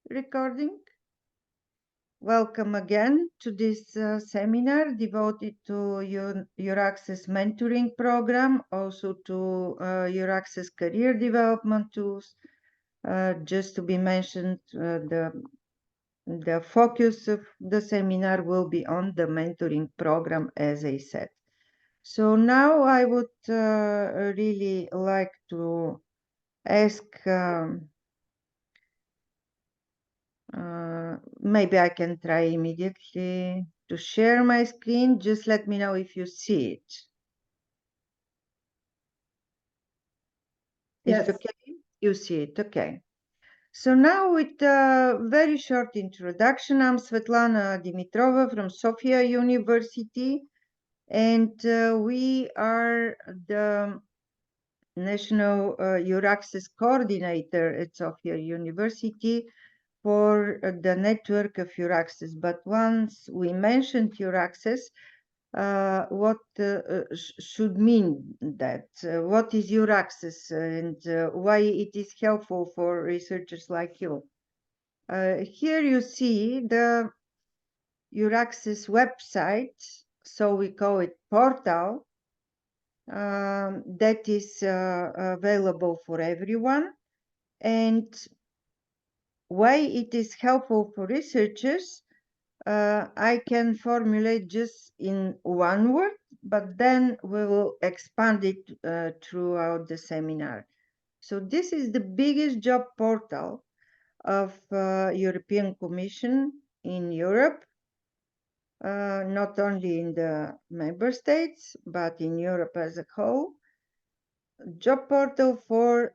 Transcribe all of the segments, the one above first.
recording. Welcome again to this seminar devoted to EURAXESS mentoring program, also to EURAXESS career development tools. Just to be mentioned, the focus of the seminar will be on the mentoring program, as I said. So now I would really like to ask maybe I can try immediately to share my screen. Just let me know if you see it. Yes. It's okay? You see it, okay. So now with a very short introduction, I'm Svetlana Dimitrova from Sofia University, and we are the National EURAXESS Coordinator at Sofia University for the network of EURAXESS. But once we mentioned EURAXESS, what should mean that? What is EURAXESS and why it is helpful for researchers like you? Here you see the EURAXESS website, so we call it portal, that is available for everyone. And why it is helpful for researchers, I can formulate just in one word, but then we will expand it throughout the seminar. So this is the biggest job portal of European Commission in Europe, not only in the member states, but in Europe as a whole. Job portal for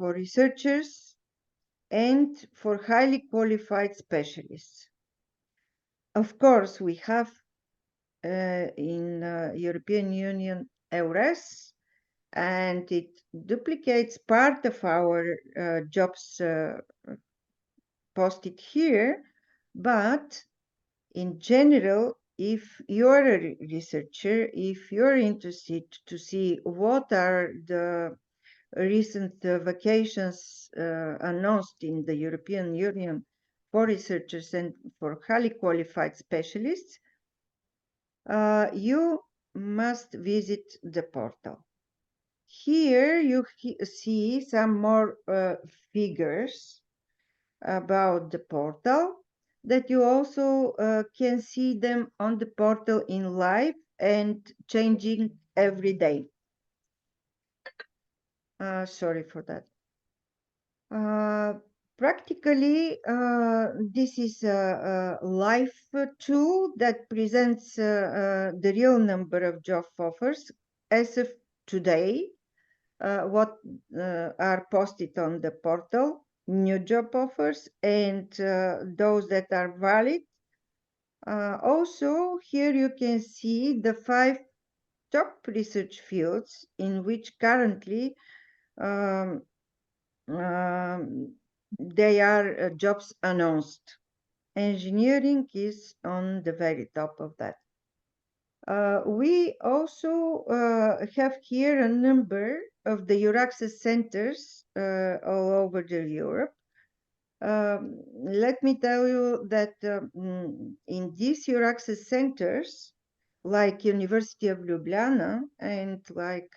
researchers and for highly qualified specialists. Of course, we have in European Union EURAXESS, and it duplicates part of our jobs posted here, but in general, if you're a researcher, if you're interested to see what are the recent vacations announced in the European Union for researchers and for highly qualified specialists, you must visit the portal. Here you see some more figures about the portal, that you also can see them on the portal in live and changing every day. Sorry for that. Practically, this is a live tool that presents the real number of job offers as of today, what are posted on the portal, new job offers, and those that are valid. Also, here you can see the 5 top research fields in which currently they are jobs announced. Engineering is on the very top of that. We also have here a number of the EURAXESS centers all over Europe. Let me tell you that in these EURAXESS centers, like University of Ljubljana and like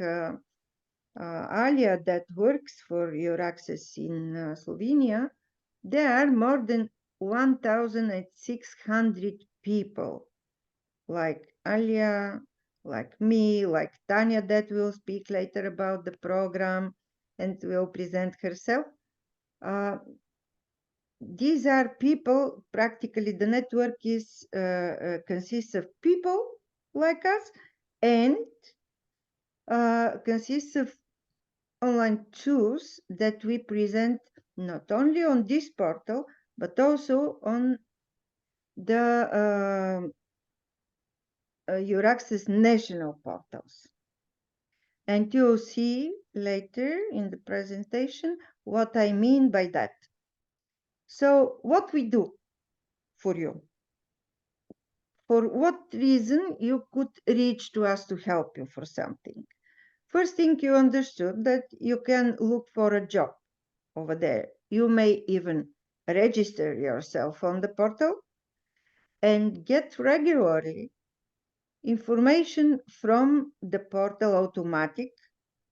Alia that works for EURAXESS in Slovenia, there are more than 1,600 people, like Alia, like me, like Tanya that will speak later about the program and will present herself. These are people, practically the network is consists of people like us and consists of online tools that we present not only on this portal, but also on the EURAXESS national portals. And you'll see later in the presentation what I mean by that. So what we do for you? For what reason you could reach to us to help you for something? First thing, you understood that you can look for a job over there. You may even register yourself on the portal and get regularly information from the portal automatic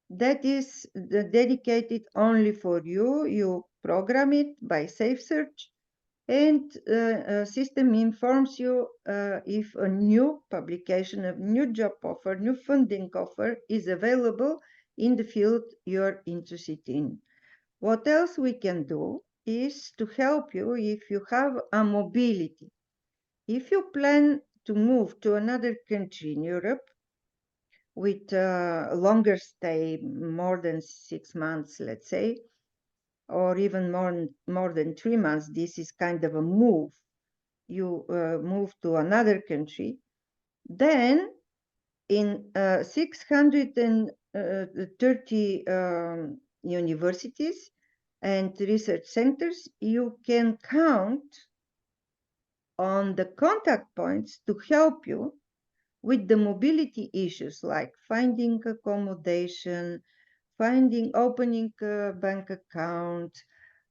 that is dedicated only for you. You program it by Safe Search, and system informs you if a new publication, a new job offer, new funding offer is available in the field you're interested in. What else we can do is to help you if you have a mobility. If you plan to move to another country in Europe with a longer stay, more than 6 months, let's say, or even more than 3 months, this is kind of a move. You move to another country, then in 630 universities and research centers, you can count on the contact points to help you with the mobility issues like finding accommodation, opening a bank account,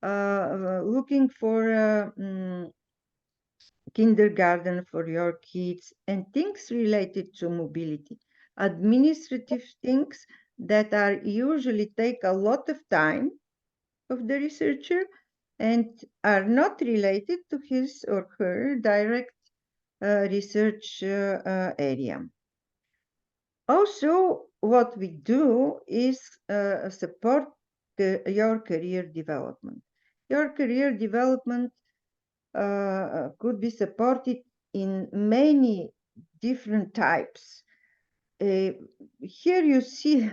looking for kindergarten for your kids, and things related to mobility. Administrative things that are usually take a lot of time of the researcher and are not related to his or her direct research area. Also, what we do is support your career development. Your career development could be supported in many different types. Here you see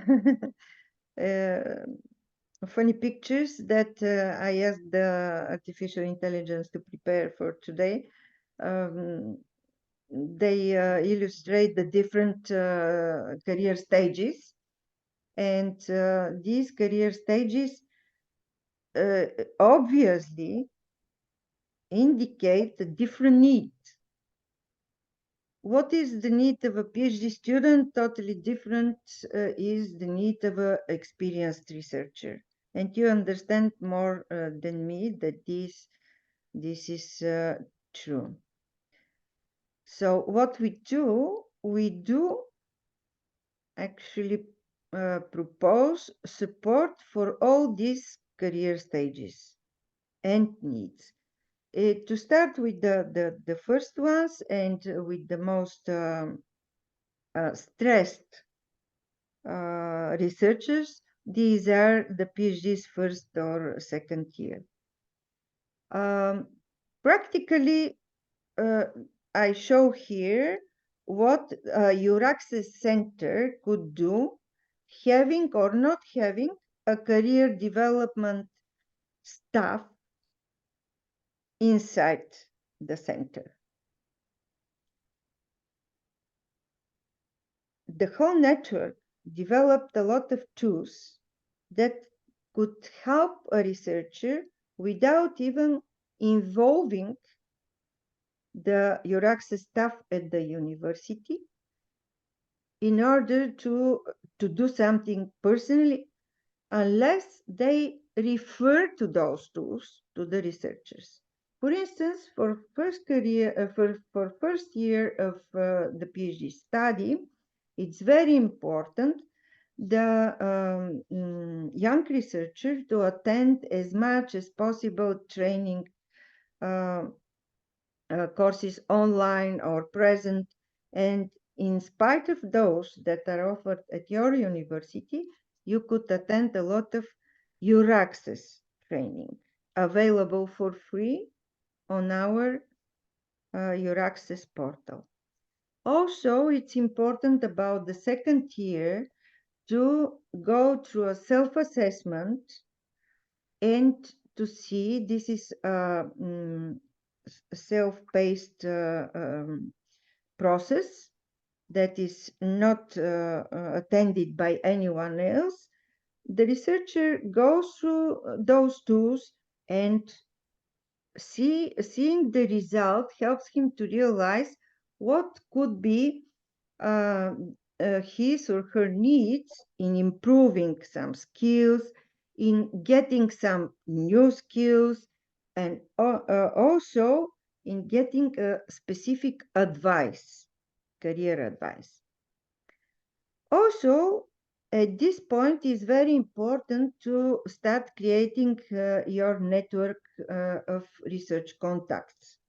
funny pictures that I asked the artificial intelligence to prepare for today. They illustrate the different career stages, and these career stages obviously indicate the different needs. What is the need of a PhD student? Totally different is the need of an experienced researcher. And you understand more than me that this is true. So what we do actually propose support for all these career stages and needs. To start with the first ones and with the most stressed researchers, these are the PhD's first or second year. Practically, I show here what a EURAXESS center could do, having or not having a career development staff inside the center. The whole network developed a lot of tools that could help a researcher without even involving the EURAXESS staff at the university in order to do something personally, unless they refer to those tools to the researchers. For instance, for first year of the PhD study, it's very important the young researcher to attend as much as possible training courses online or present, and in spite of those that are offered at your university, you could attend a lot of EURAXESS training available for free on our EURAXESS portal. Also, it's important about the second year to go through a self-assessment and to see this is a self-paced process that is not attended by anyone else. The researcher goes through those tools, and seeing the result helps him to realize what could be his or her needs in improving some skills, in getting some new skills, and also in getting a specific advice, career advice. Also, at this point, it's very important to start creating your network of research contacts.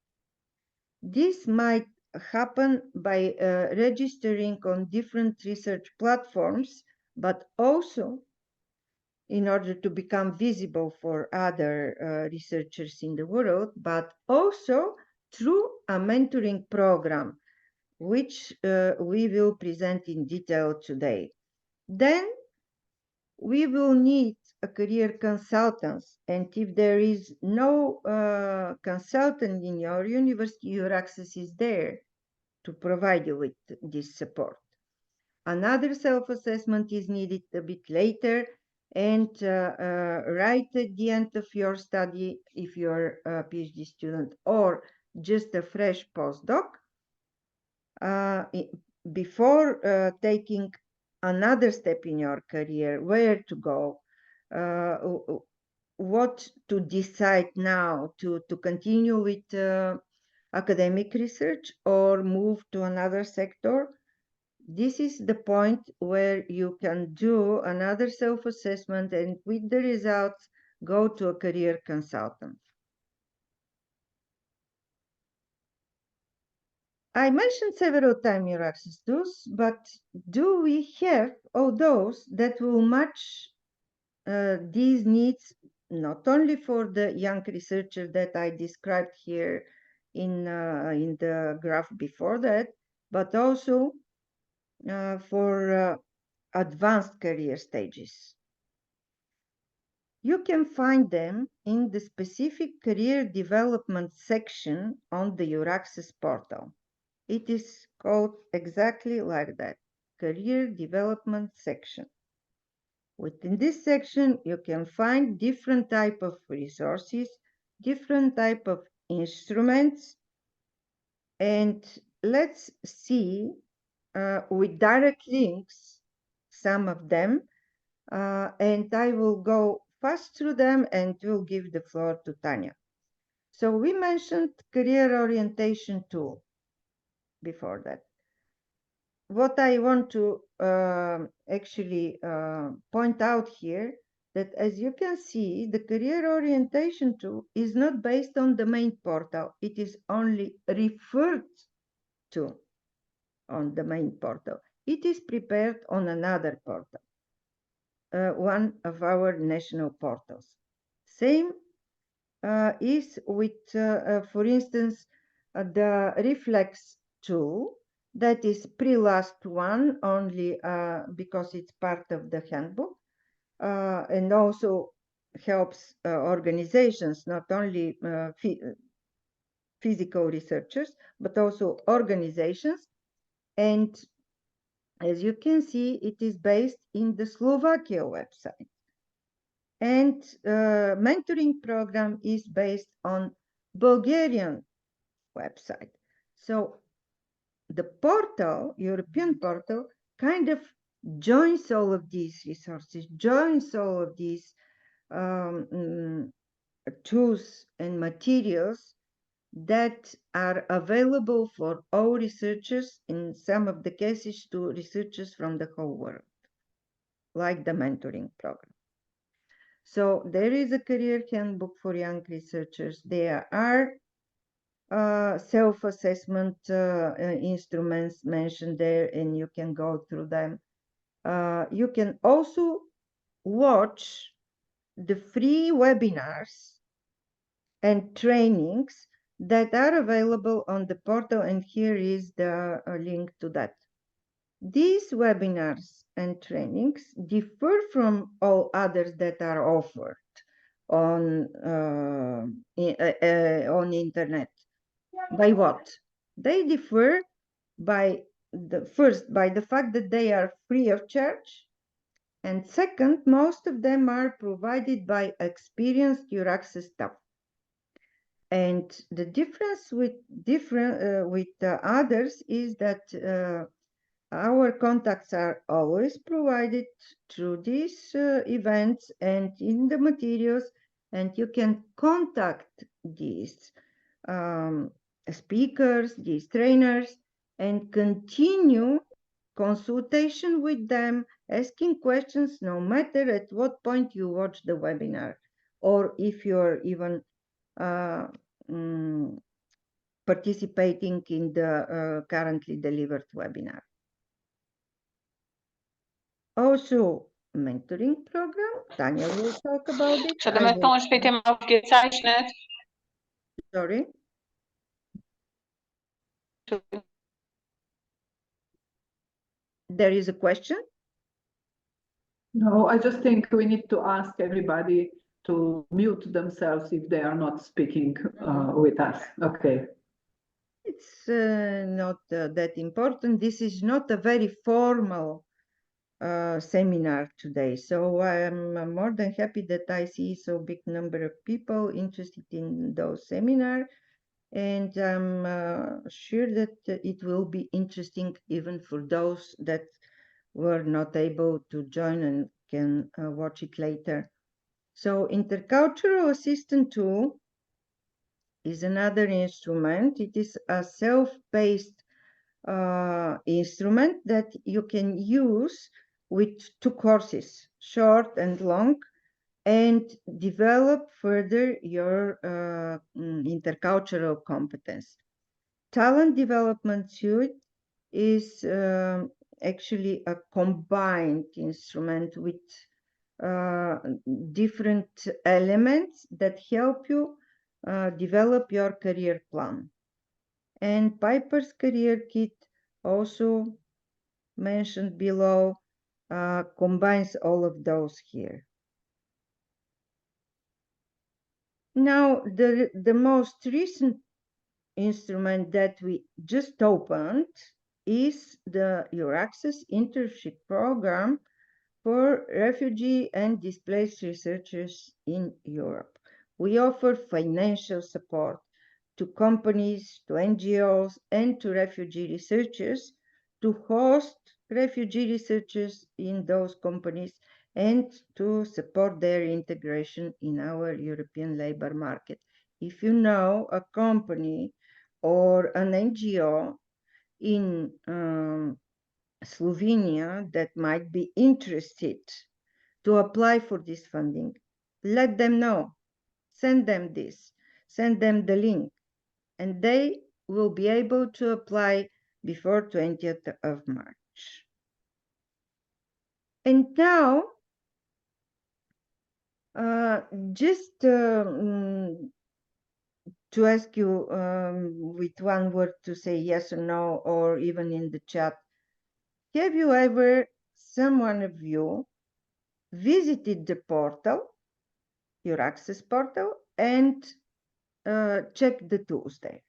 This might happen by registering on different research platforms, but also in order to become visible for other researchers in the world, but also through a mentoring program, which we will present in detail today. Then we will need a career consultant, and if there is no consultant in your university, EURAXESS is there to provide you with this support. Another self-assessment is needed a bit later, and right at the end of your study, if you're a PhD student or just a fresh postdoc, before taking another step in your career, where to go, what to decide now, to continue with academic research or move to another sector. This is the point where you can do another self-assessment and with the results, go to a career consultant. I mentioned several times EURAXESS tools, but do we have all those that will match these needs, not only for the young researcher that I described here in the graph before that, but also for advanced career stages? You can find them in the specific career development section on the EURAXESS portal. It is called exactly like that, career development section. Within this section, you can find different type of resources, different type of instruments, and let's see with direct links some of them, and I will go fast through them and will give the floor to Tanya. So we mentioned career orientation tool before that. What I want to actually point out here, that as you can see, the career orientation tool is not based on the main portal. It is only referred to on the main portal. It is prepared on another portal, one of our national portals. Same is with, for instance, the reflex tool, that is pre-last one only because it's part of the handbook, and also helps organizations, not only physical researchers, but also organizations. And as you can see, it is based in the Slovakia website. And mentoring program is based on Bulgarian website. So the portal, European portal, kind of joins all of these resources, joins all of these tools and materials that are available for all researchers, in some of the cases to researchers from the whole world, like the mentoring program. So there is a career handbook for young researchers. There are self-assessment instruments mentioned there, and you can go through them. You can also watch the free webinars and trainings that are available on the portal, and here is the link to that. These webinars and trainings differ from all others that are offered on internet. By what? They differ by the fact that they are free of charge, and second, most of them are provided by experienced EURAXESS staff. And the difference with others is that our contacts are always provided through these events and in the materials, and you can contact these speakers, these trainers, and continue consultation with them, asking questions no matter at what point you watch the webinar, or if you're even participating in the currently delivered webinar. Also, mentoring program. Tanya will talk about it. Sorry. There is a question? No, I just think we need to ask everybody to mute themselves if they are not speaking with us. Okay. It's not that important. This is not a very formal seminar today. So I'm more than happy that I see so big number of people interested in those seminars. And I'm sure that it will be interesting even for those that were not able to join and can watch it later. So intercultural assistant tool is another instrument. It is a self-paced instrument that you can use with 2 courses, short and long, and develop further your intercultural competence. Talent development suite is actually a combined instrument with different elements that help you develop your career plan. And Piper's Career Kit, also mentioned below, combines all of those here. Now, the most recent instrument that we just opened is the EURAXESS internship program for refugee and displaced researchers in Europe. We offer financial support to companies, to NGOs, and to refugee researchers to host refugee researchers in those companies and to support their integration in our European labor market. If you know a company or an NGO in Slovenia that might be interested to apply for this funding, let them know. Send them this. Send them the link. And they will be able to apply before 20th of March. And now, just to ask you with one word to say yes or no, or even in the chat, have you ever, someone of you, visited the portal, EURAXESS portal, and checked the tools there?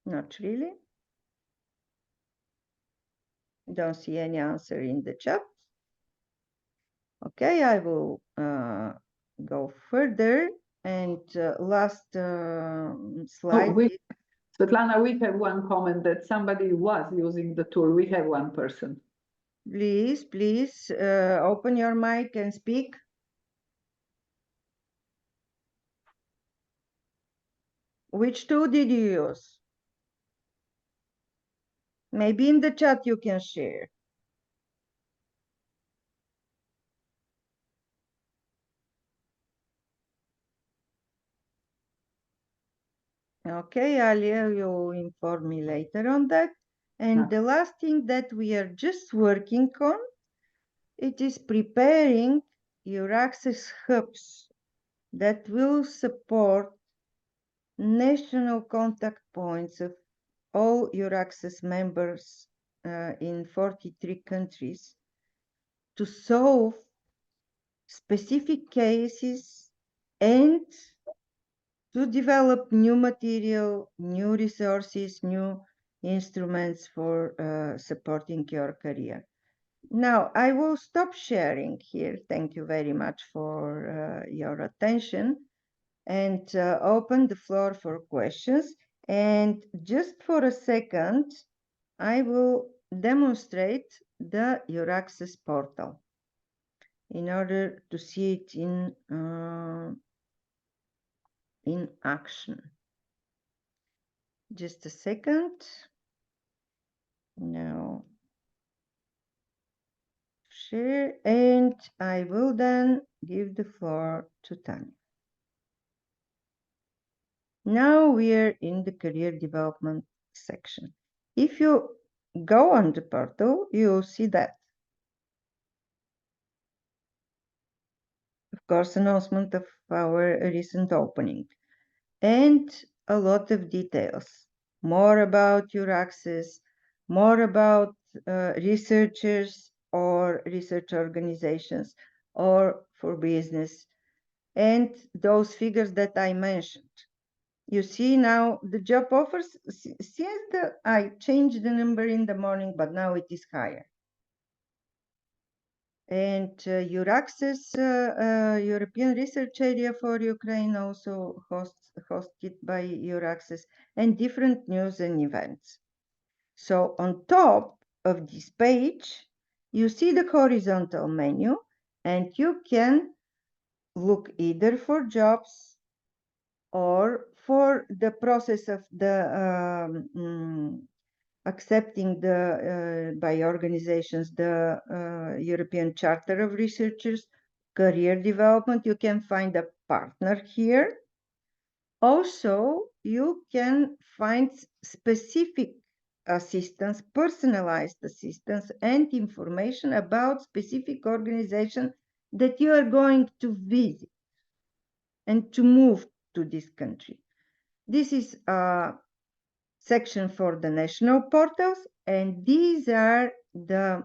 Not really. Don't see any answer in the chat. Okay, I will go further. And last slide. Oh, Svetlana, we have one comment that somebody was using the tool. We have one person. Please, please open your mic and speak. Which tool did you use? Maybe in the chat you can share. Okay, Alia, you'll inform me later on that. And the last thing that we are just working on, it is preparing EURAXESS hubs that will support national contact points of all EURAXESS members in 43 countries to solve specific cases and to develop new material, new resources, new instruments for supporting your career. Now, I will stop sharing here. Thank you very much for your attention, and open the floor for questions. And just for a second, I will demonstrate the EURAXESS portal in order to see it in in action. Just a second. Now, share, and I will then give the floor to Tanya. Now we are in the career development section. If you go on the portal, you'll see that. Of course, announcement of our recent opening and a lot of details, more about EURAXESS, more about researchers or research organizations or for business, and those figures that I mentioned. You see now the job offers, since I changed the number in the morning, but now it is higher. And EURAXESS, European Research Area for Ukraine, also hosted by EURAXESS, and different news and events. So on top of this page, you see the horizontal menu, and you can look either for jobs or for the process of the accepting the by organizations the European Charter of Researchers, career development. You can find a partner here. Also, you can find specific assistance, personalized assistance, and information about specific organization that you are going to visit and to move to this country. This is a section for the national portals, and these are the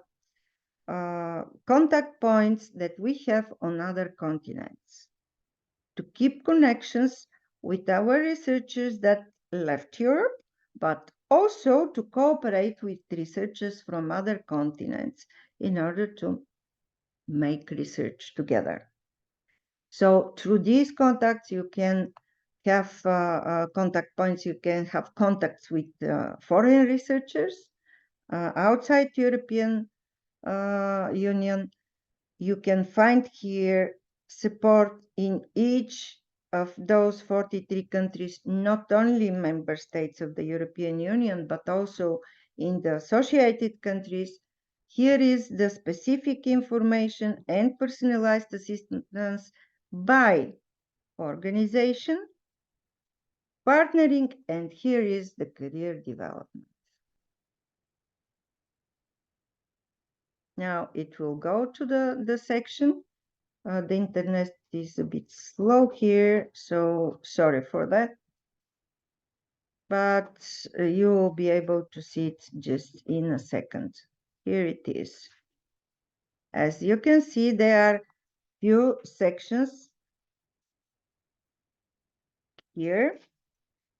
contact points that we have on other continents to keep connections with our researchers that left Europe, but also to cooperate with researchers from other continents in order to make research together. So through these contacts, you can have contact points, you can have contacts with foreign researchers outside European Union. You can find here support in each of those 43 countries, not only member states of the European Union, but also in the associated countries. Here is the specific information and personalized assistance by organization, partnering, and here is the career development. Now it will go to the section. The internet is a bit slow here, so sorry for that. But you will be able to see it just in a second. Here it is. As you can see, there are few sections here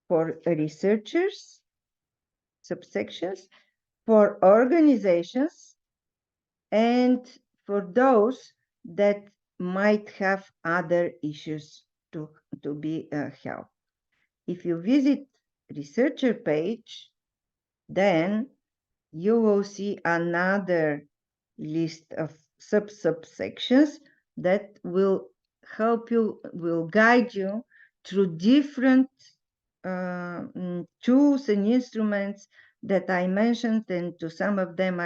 for researchers, subsections, for organizations, and for those that might have other issues to be helped. If you visit researcher page, then you will see another list of subsections that will help you, will guide you through different tools and instruments that I mentioned, and to some of them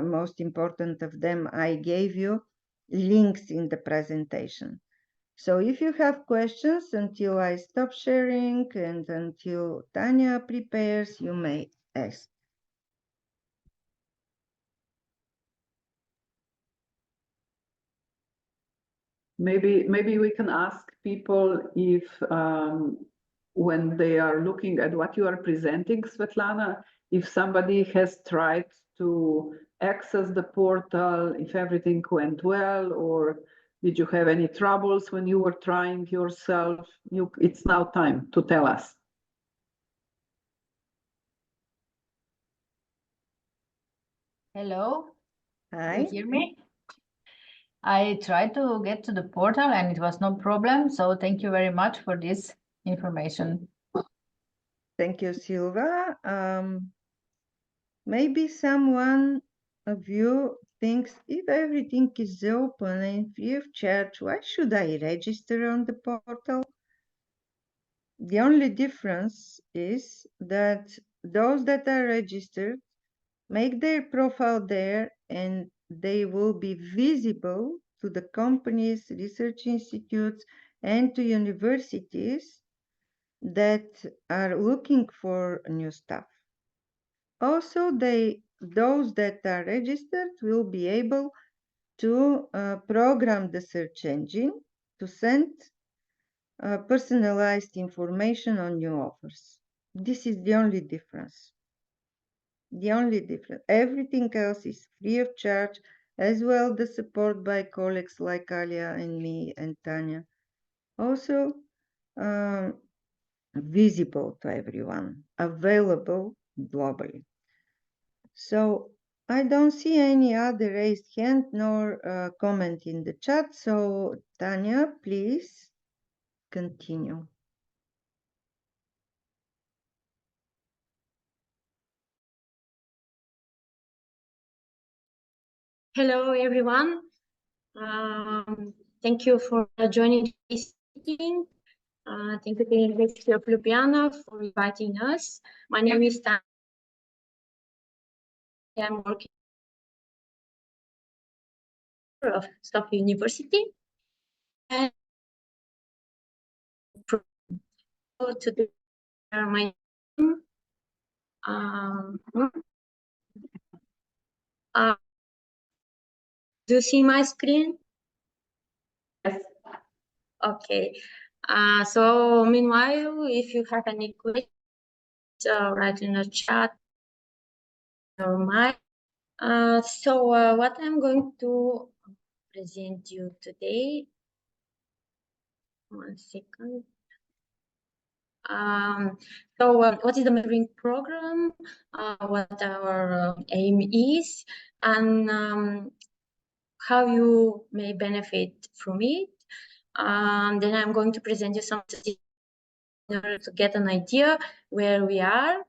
most important of them, I gave you links in the presentation. So if you have questions until I stop sharing and until Tanya prepares, you may ask. Maybe we can ask people if when they are looking at what you are presenting, Svetlana, if somebody has tried to access the portal, if everything went well, or did you have any troubles when you were trying yourself? It's now time to tell us. Hello. Hi. You hear me? I tried to get to the portal and it was no problem. So thank you very much for this information. Thank you, Silva. Maybe someone of you thinks if everything is open and free of charge, why should I register on the portal? The only difference is that those that are registered make their profile there, and they will be visible to the companies, research institutes, and to universities that are looking for new stuff. Also, those that are registered will be able to program the search engine to send personalized information on new offers. This is the only difference. The only difference. Everything else is free of charge, as well the support by colleagues like Alia and me and Tanya. Also visible to everyone, available globally. So I don't see any other raised hand nor comment in the chat. So Tanya, please continue. Hello, everyone. Thank you for joining this meeting. Thank you to the University of Ljubljana for inviting us. My name is Tanya. I'm working of Sofia University. And today, my do you see my screen? Yes. Okay. So meanwhile, if you have any questions, write in the chat or my. So what I'm going to present you today. 1 second. So what is the mentoring program? What our aim is, and how you may benefit from it. Then I'm going to present you some statistics in order to get an idea where we are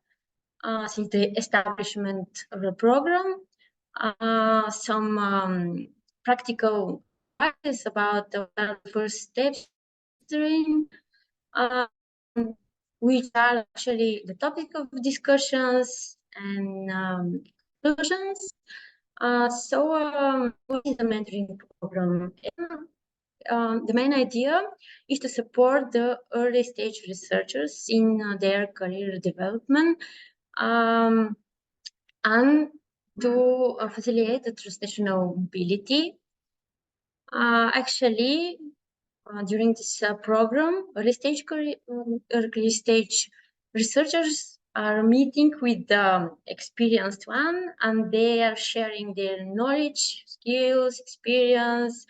since the establishment of the program. Some practical practice about the first steps which are actually the topic of discussions and conclusions. What is the mentoring program? The main idea is to support the early stage researchers in their career development and to facilitate the transnational mobility. Actually, during this program, early stage researchers are meeting with the experienced one, and they are sharing their knowledge, skills, experience.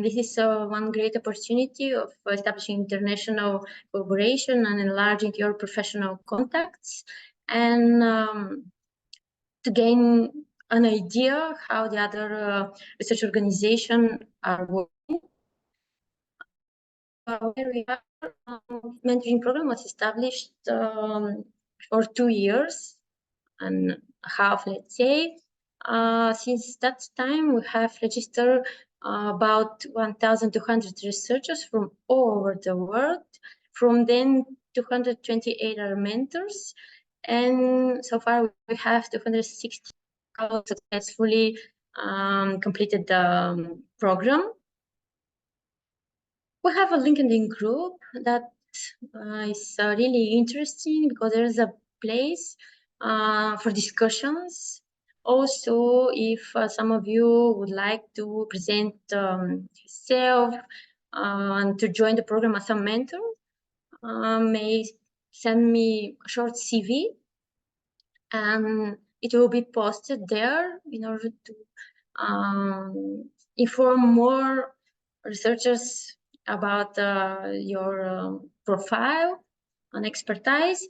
This is one great opportunity of establishing international collaboration and enlarging your professional contacts, and to gain an idea how the other research organizations are working. Where we are, mentoring program was established for 2 years and a half, let's say. Since that time, we have registered about 1,200 researchers from all over the world. From then, 228 are mentors, and so far we have 260 successfully completed the program. We have a LinkedIn group that is really interesting because there is a place for discussions. Also, if some of you would like to present yourself and to join the program as a mentor, may send me a short CV, and it will be posted there in order to inform more researchers about your profile and expertise.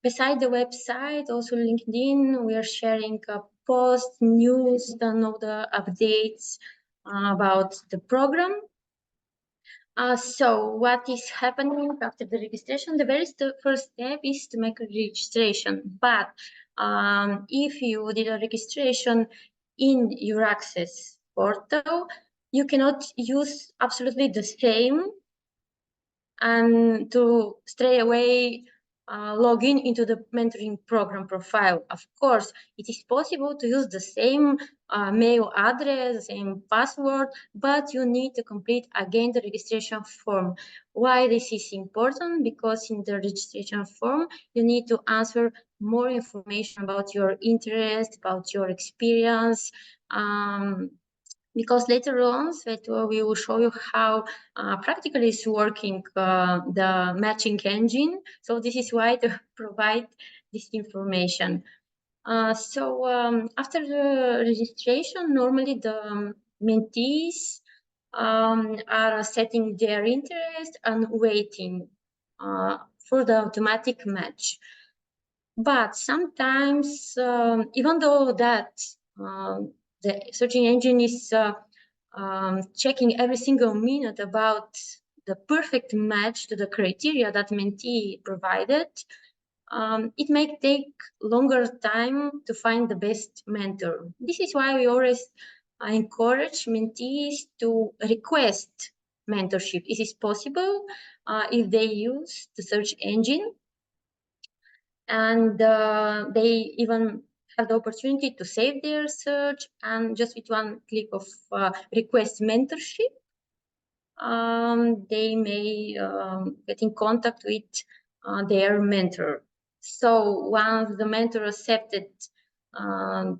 Beside the website, also LinkedIn, we are sharing posts, news, and all the updates about the program. So what is happening after the registration? The very first step is to make a registration. But if you did a registration in EURAXESS portal, you cannot use absolutely the same and to straight away log in into the mentoring program profile. Of course, it is possible to use the same mail address, the same password, but you need to complete again the registration form. Why this is important? Because in the registration form, you need to answer more information about your interest, about your experience, because later on, Sveto, we will show you how practically is working the matching engine. So this is why to provide this information. After the registration, normally the mentees are setting their interest and waiting for the automatic match. But sometimes, even though that the searching engine is checking every single minute about the perfect match to the criteria that mentee provided, it may take longer time to find the best mentor. This is why we always encourage mentees to request mentorship. It is possible if they use the search engine, and they even have the opportunity to save their search, and just with one click of request mentorship, they may get in contact with their mentor. So once the mentor accepted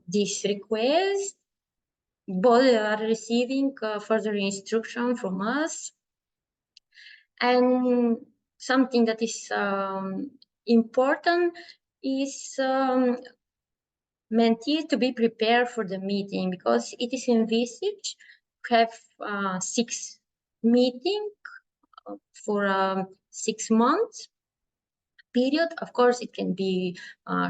this request, both are receiving further instruction from us. And something that is important is mentees to be prepared for the meeting, because it is envisaged to have 6 meetings for 6 months period. Of course, it can be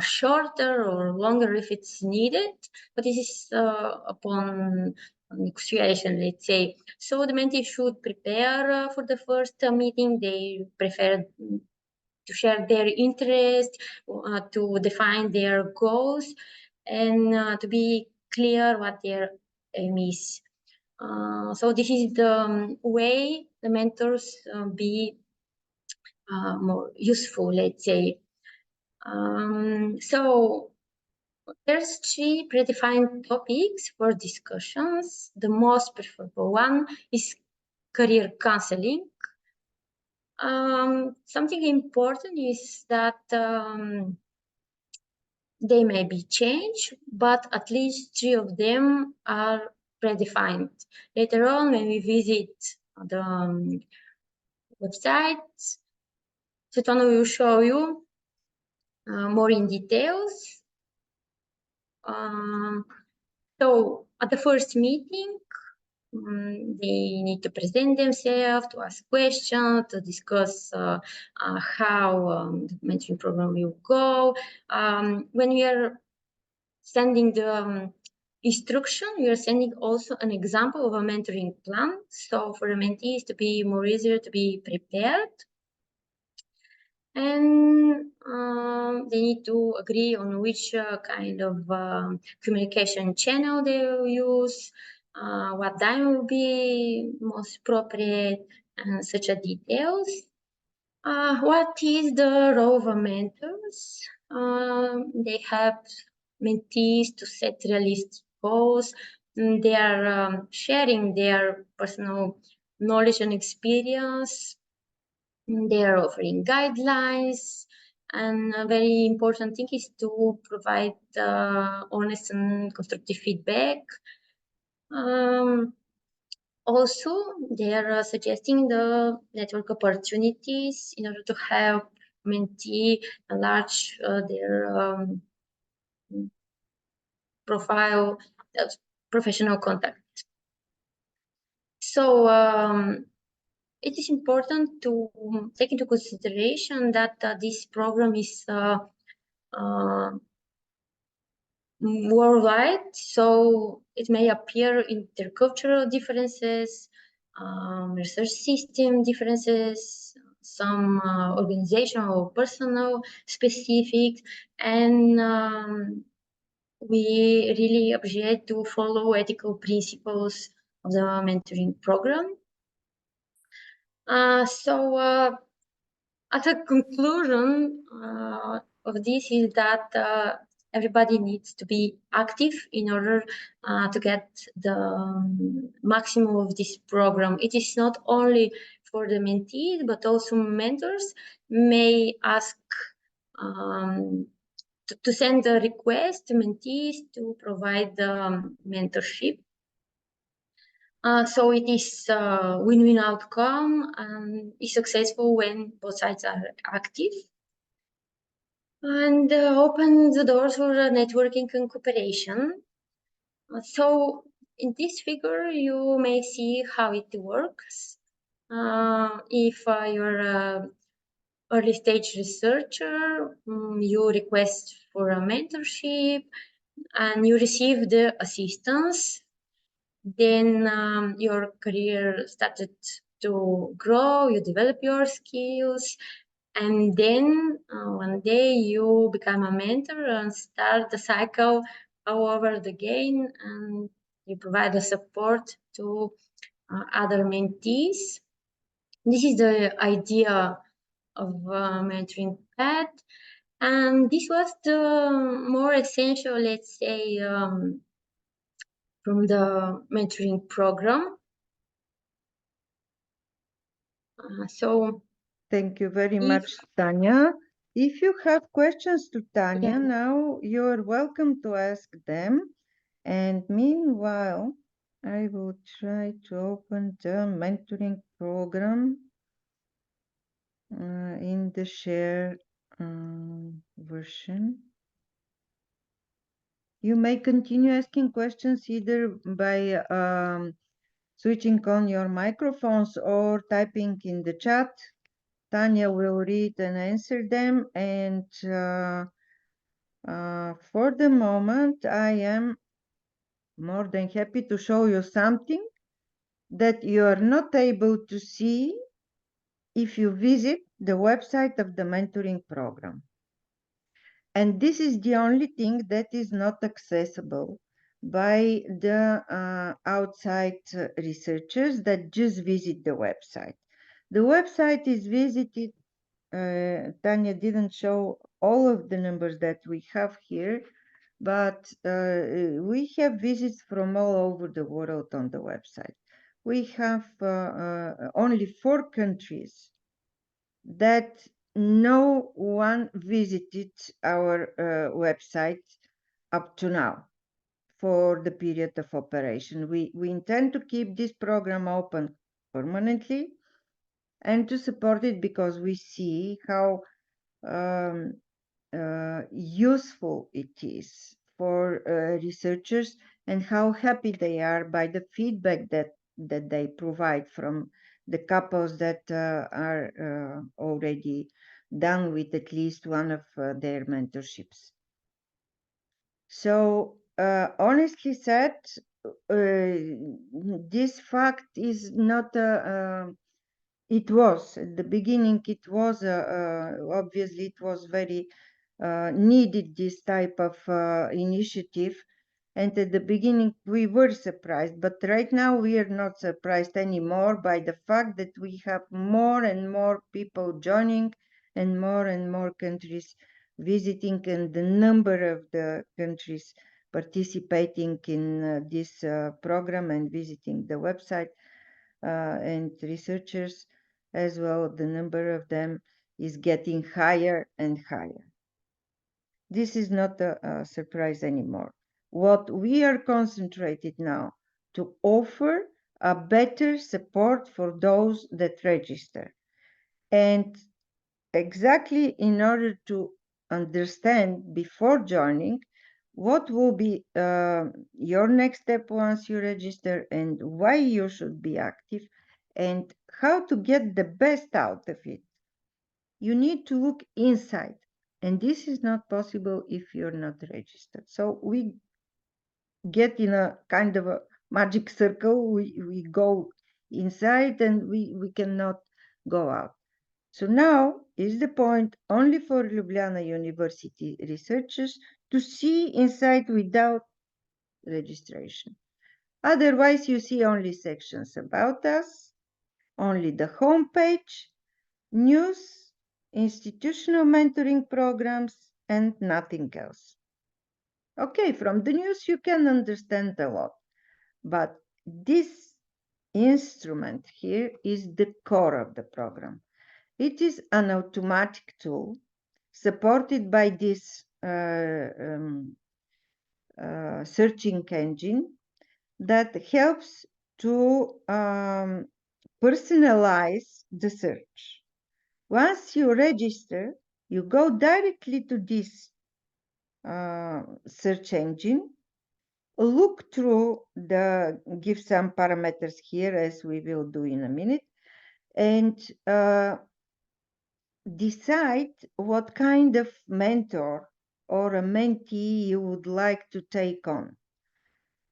shorter or longer if it's needed, but this is upon negotiation, let's say. So the mentee should prepare for the first meeting. They prefer to share their interest, to define their goals, and to be clear what their aim is. So this is the way the mentors be more useful, let's say. So there's 3 predefined topics for discussions. The most preferable one is career counseling. Something important is that they may be changed, but at least 3 of them are predefined. Later on, when we visit the website, Svetlana will show you more in details. So at the first meeting, they need to present themselves, to ask questions, to discuss how the mentoring program will go. When we are sending the instruction, we are sending also an example of a mentoring plan. So for the mentees to be more easier to be prepared. And they need to agree on which kind of communication channel they will use, what time will be most appropriate, and such a details. What is the role of mentors? They help mentees to set realistic goals. They are sharing their personal knowledge and experience. They are offering guidelines, and a very important thing is to provide honest and constructive feedback. Also, they are suggesting the network opportunities in order to help mentee enlarge their profile, professional contact. So it is important to take into consideration that this program is worldwide, so it may appear intercultural differences, research system differences, some organizational or personal specific, and we really appreciate to follow ethical principles of the mentoring program. At a conclusion of this is that everybody needs to be active in order to get the maximum of this program. It is not only for the mentees, but also mentors may ask to send a request to mentees to provide the mentorship. So it is a win-win outcome and is successful when both sides are active, and open the doors for networking and cooperation. So in this figure, you may see how it works. If you're an early stage researcher, you request for a mentorship and you receive the assistance. Then your career started to grow, you develop your skills, and then one day you become a mentor and start the cycle all over again, and you provide the support to other mentees. This is the idea of mentoring path, and this was the more essential, let's say, from the mentoring program. So thank you very much, Tanya. If you have questions to Tanya, now you're welcome to ask them. And meanwhile, I will try to open the mentoring program in the share version. You may continue asking questions either by switching on your microphones or typing in the chat. Tanya will read and answer them. And for the moment, I am more than happy to show you something that you are not able to see if you visit the website of the mentoring program. And this is the only thing that is not accessible by the outside researchers that just visit the website. The website is visited, Tanya didn't show all of the numbers that we have here, but we have visits from all over the world on the website. We have only 4 countries that no one visited our website up to now for the period of operation. We intend to keep this program open permanently and to support it because we see how useful it is for researchers and how happy they are by the feedback that they provide from the couples that are already done with at least one of their mentorships. So honestly said, this fact is not it was at the beginning, it was obviously it was very needed, this type of initiative, and at the beginning we were surprised, but right now we are not surprised anymore by the fact that we have more and more people joining and more countries visiting, and the number of the countries participating in this program and visiting the website and researchers as well, the number of them is getting higher and higher. This is not a surprise anymore. What we are concentrated now to offer a better support for those that register. And exactly in order to understand before joining what will be your next step once you register and why you should be active and how to get the best out of it, you need to look inside. And this is not possible if you're not registered. So we get in a kind of a magic circle. We go inside and we cannot go out. So now is the point only for Ljubljana University researchers to see inside without registration. Otherwise, you see only sections about us, only the home page, news, institutional mentoring programs, and nothing else. Okay, from the news you can understand a lot, but this instrument here is the core of the program. It is an automatic tool supported by this searching engine that helps to personalize the search. Once you register, you go directly to this search engine, look through give some parameters here as we will do in a minute, and decide what kind of mentor or a mentee you would like to take on.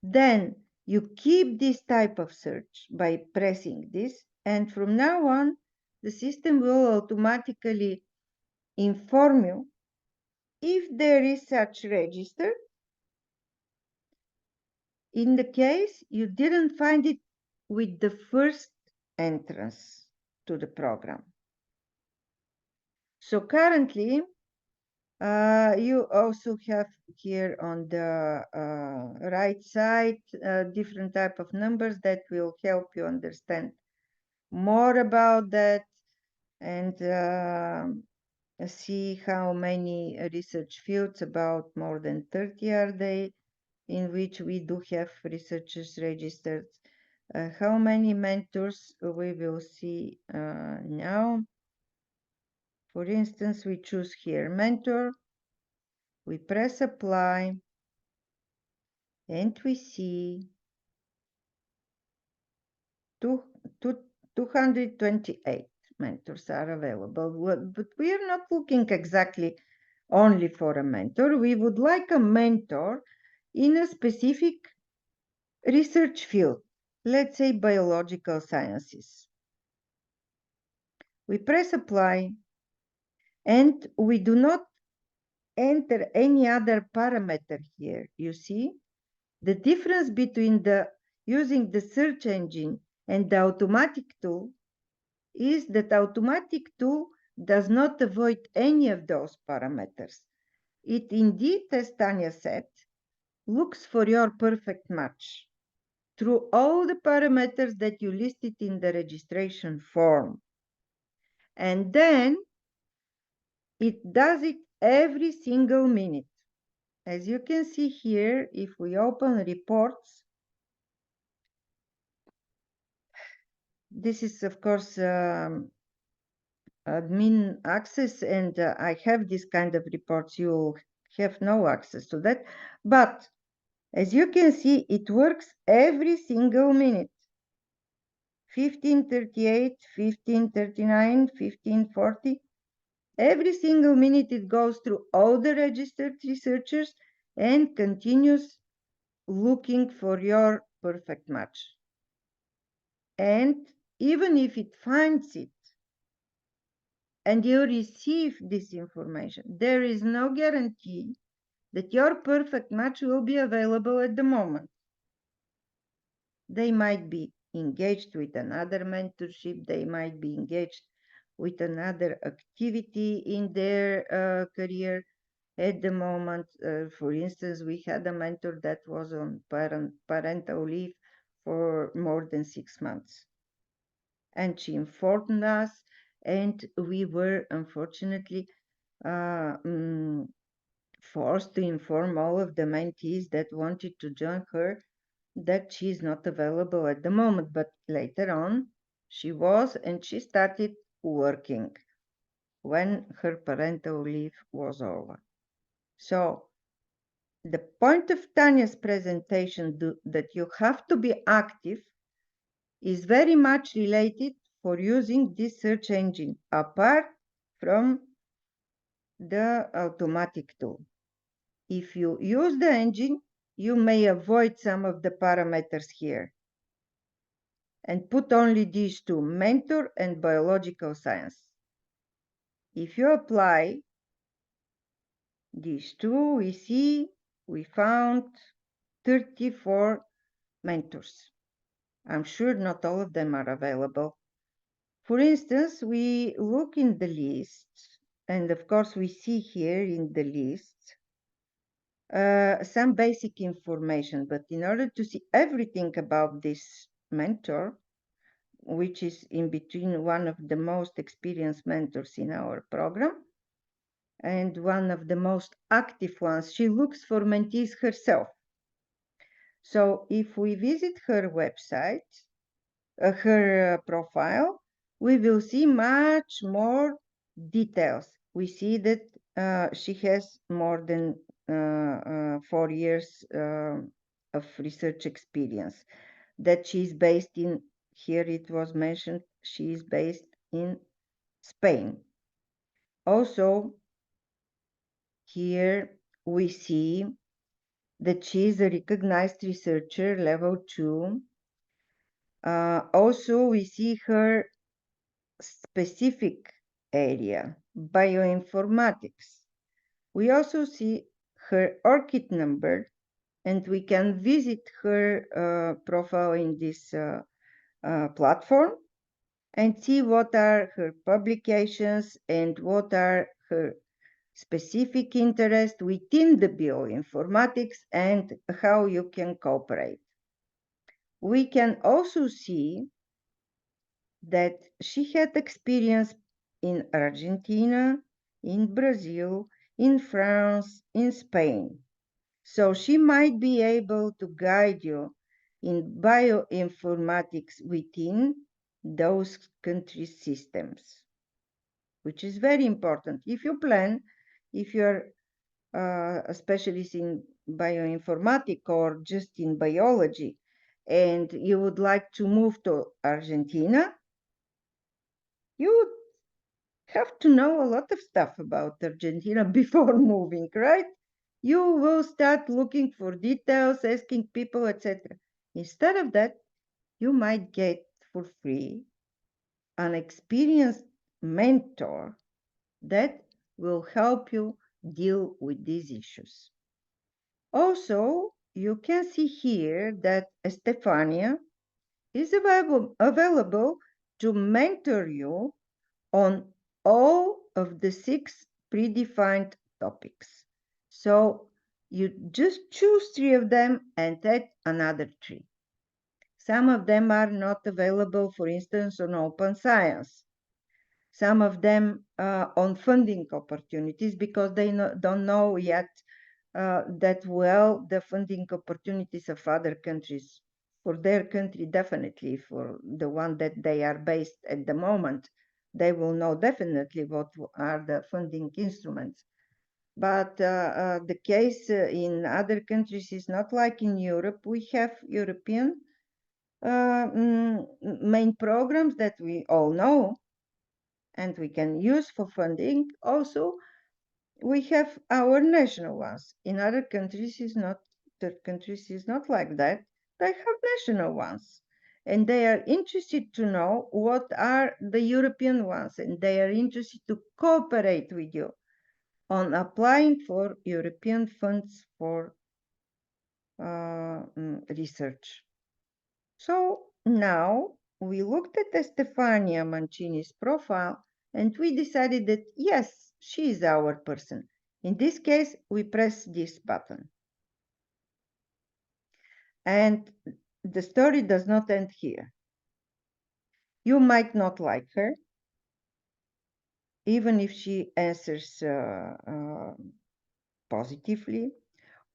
Then you keep this type of search by pressing this, and from now on, the system will automatically inform you if there is such register, in the case you didn't find it with the first entrance to the program. So currently, you also have here on the right side different type of numbers that will help you understand more about that and see how many research fields, about more than 30 are they, in which we do have researchers registered. How many mentors we will see now. For instance, we choose here mentor, we press apply, and we see 228 mentors are available, but we are not looking exactly only for a mentor. We would like a mentor in a specific research field, let's say biological sciences. We press apply, and we do not enter any other parameter here. You see, the difference between using the search engine and the automatic tool is that automatic tool does not avoid any of those parameters. It indeed, as Tanya said, looks for your perfect match through all the parameters that you listed in the registration form. And then it does it every single minute. As you can see here, if we open reports, this is of course admin access, and I have this kind of reports. You have no access to that, but as you can see, it works every single minute. 1538, 1539, 1540. Every single minute it goes through all the registered researchers and continues looking for your perfect match. And even if it finds it and you receive this information, there is no guarantee that your perfect match will be available at the moment. They might be engaged with another mentorship, they might be engaged with another activity in their career at the moment. For instance, we had a mentor that was on parental leave for more than 6 months. And she informed us, and we were unfortunately forced to inform all of the mentees that wanted to join her that she is not available at the moment, but later on she was, and she started working when her parental leave was over. So the point of Tanya's presentation that you have to be active is very much related for using this search engine apart from the automatic tool. If you use the engine, you may avoid some of the parameters here and put only these two, mentor and biological science. If you apply these two, we see we found 34 mentors. I'm sure not all of them are available, For instance, we look in the list, and of course we see here in the list some basic information, but in order to see everything about this mentor, which is in between one of the most experienced mentors in our program and one of the most active ones, she looks for mentees herself. So if we visit her website, her profile, we will see much more details. We see that she has more than 4 years of research experience, that she is based in, here it was mentioned, she is based in Spain. Also, here we see that she is a recognized researcher, level 2. Also, we see her specific area, bioinformatics. We also see her ORCID number, and we can visit her profile in this platform and see what are her publications and what are her specific interests within the bioinformatics and how you can cooperate. We can also see that she had experience in Argentina, in Brazil, in France, in Spain. So she might be able to guide you in bioinformatics within those countries' systems, which is very important. If you plan, if you're a specialist in bioinformatics or just in biology, and you would like to move to Argentina, you would have to know a lot of stuff about Argentina before moving, right? You will start looking for details, asking people, etc. Instead of that, you might get for free an experienced mentor that will help you deal with these issues. Also, you can see here that Estefania is available to mentor you on all of the 6 predefined topics. So you just choose 3 of them and add another 3. Some of them are not available, for instance, on open science. Some of them on funding opportunities, because they don't know yet that well the funding opportunities of other countries. For their country, definitely. For the one that they are based at the moment, they will know definitely what are the funding instruments. But the case in other countries is not like in Europe. We have European main programs that we all know and we can use for funding. Also, we have our national ones. In other countries is not like that. They have national ones, and they are interested to know what are the European ones, and they are interested to cooperate with you on applying for European funds for research. So now we looked at Estefania Mancini's profile and we decided that yes, she is our person. In this case, we press this button. And the story does not end here. You might not like her, even if she answers positively,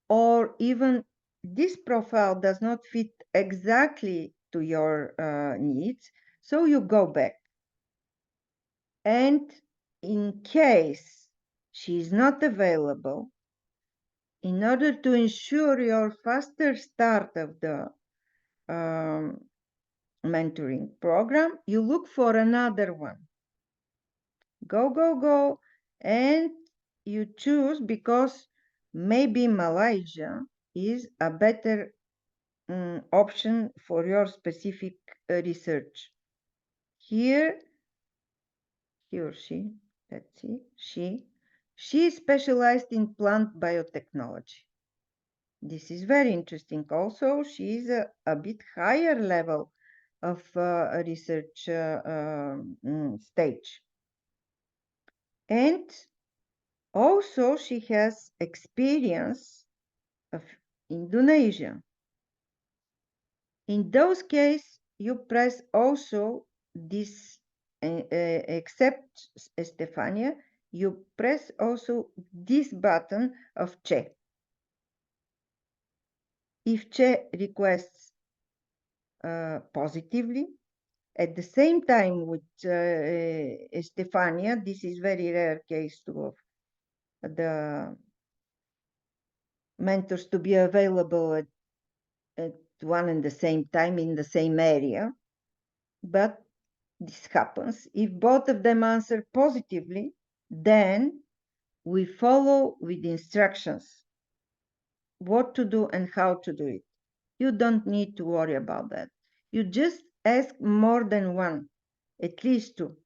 or even this profile does not fit exactly to your needs, so you go back. And in case she is not available, in order to ensure your faster start of the mentoring program, you look for another one. Go, and you choose, because maybe Malaysia is a better option for your specific research. Here, he or she, let's see, she is specialized in plant biotechnology. This is very interesting. Also, she is a bit higher level of a research stage. And also she has experience of Indonesia. In those cases, you press also this, except Estefania, you press also this button of Che. If Che requests positively, at the same time with Estefania, this is very rare case of the mentors to be available at one and the same time in the same area, but this happens. If both of them answer positively, then we follow with instructions what to do and how to do it. You don't need to worry about that. You just ask more than one, at least two,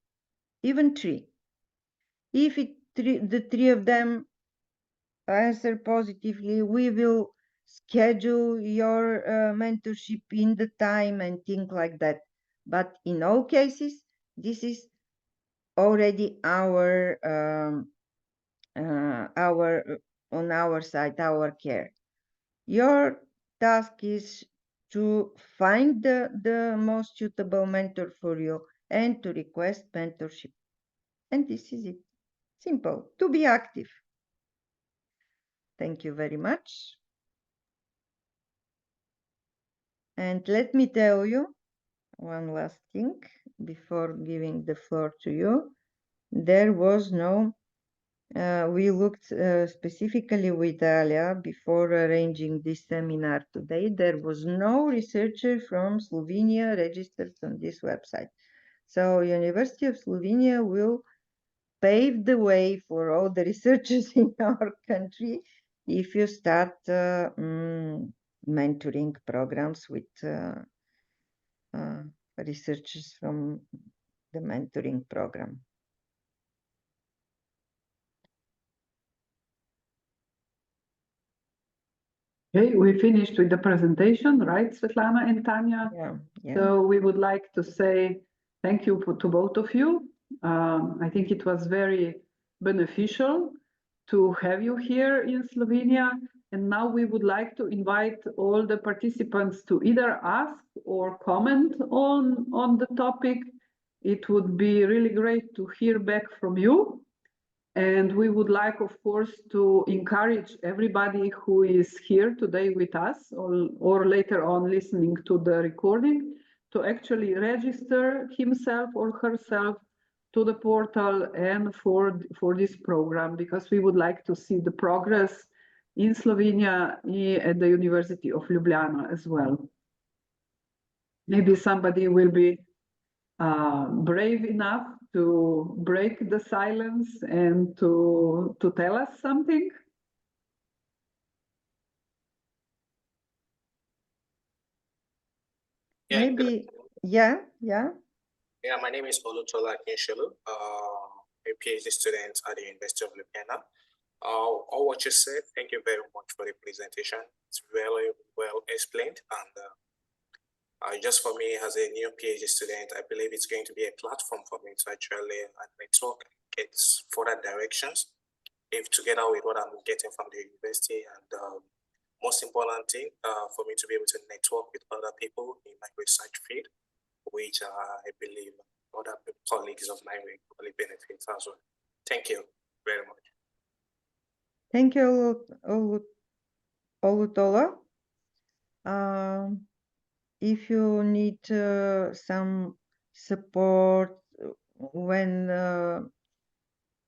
even three. If the three of them answer positively, we will schedule your mentorship in the time and things like that. But in all cases, this is already our on our side, our care. Your task is to find the most suitable mentor for you and to request mentorship. And this is it. Simple. To be active. Thank you very much. And let me tell you one last thing before giving the floor to you. There was no, we looked specifically with Alia before arranging this seminar today. There was no researcher from Slovenia registered on this website. So University of Slovenia will pave the way for all the researchers in our country if you start mentoring programs with researchers from the mentoring program. Okay, we finished with the presentation, right, Svetlana and Tanya? Yeah. So we would like to say thank you to both of you. I think it was very beneficial to have you here in Slovenia. And now we would like to invite all the participants to either ask or comment on the topic. It would be really great to hear back from you. And we would like, of course, to encourage everybody who is here today with us or later on listening to the recording to actually register himself or herself to the portal and for this program, because we would like to see the progress in Slovenia at the University of Ljubljana as well. Maybe somebody will be brave enough to break the silence and to tell us something? Yeah, Maybe, yeah. Yeah, my name is Olutola Kinshelu, a PhD student at the University of Ljubljana. All what you said, thank you very much for the presentation. It's very well explained, and just for me as a new PhD student, I believe it's going to be a platform for me to actually network, get further directions, if together with what I'm getting from the university, and most important thing for me to be able to network with other people in my research field, which I believe other colleagues of mine will probably benefit as well. Thank you very much. Thank you, Olutola. If you need some support when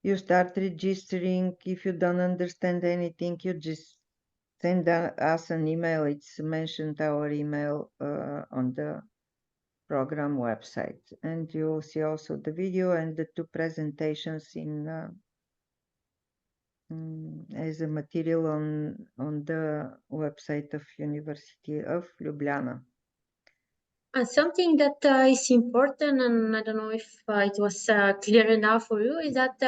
you start registering, if you don't understand anything, you just send us an email. It's mentioned our email on the program website, and you'll see also the video and the two presentations in as a material on the website of University of Ljubljana. And something that is important, and I don't know if it was clear enough for you, is that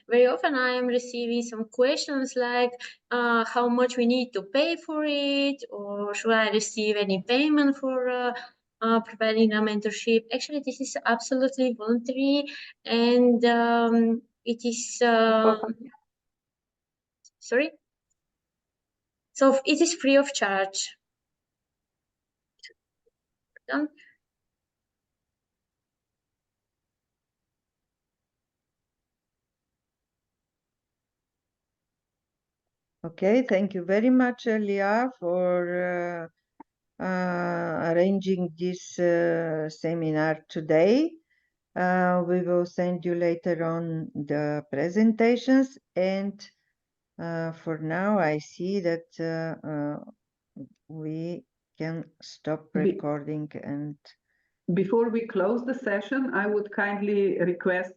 very often I am receiving some questions like how much we need to pay for it, or should I receive any payment for providing a mentorship. Actually, this is absolutely voluntary, and it is sorry. So it is free of charge. Okay, thank you very much, Elia, for arranging this seminar today. We will send you later on the presentations, and for now I see that we can stop recording. And before we close the session, I would kindly request